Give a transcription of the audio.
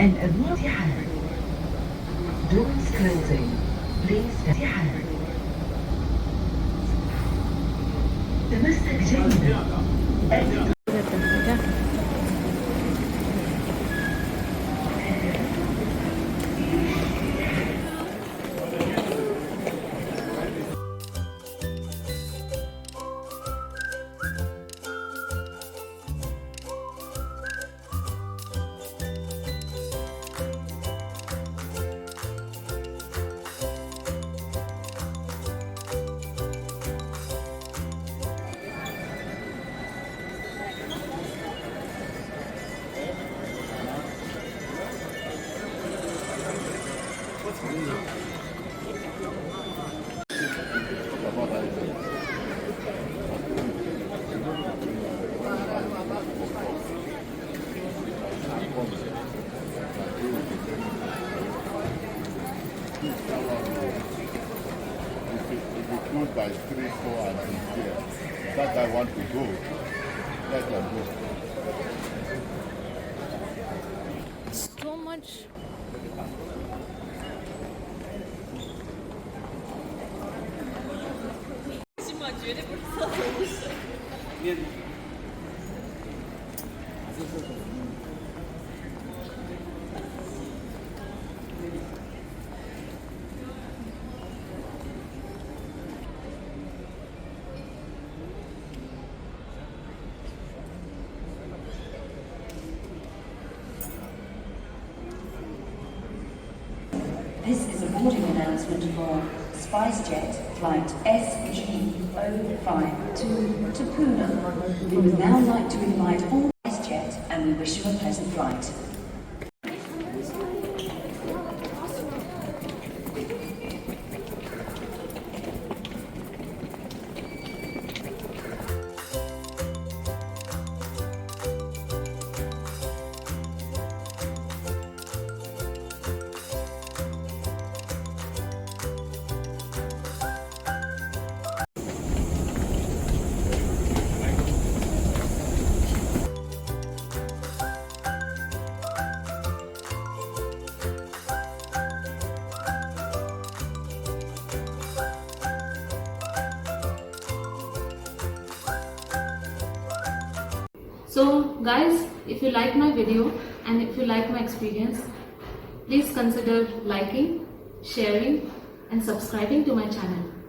الأبواب مفتوحة. Doors closing. Please مفتوحة. تمسك جيدا. If you by 3, 4 and he's here, that guy want to go, let him go. So much. This is a boarding announcement for SpiceJet flight SG052 to Pune. We would now like to invite all SpiceJet and we wish you a pleasant flight. So guys, if you like my video and if you like my experience, please consider liking, sharing and subscribing to my channel.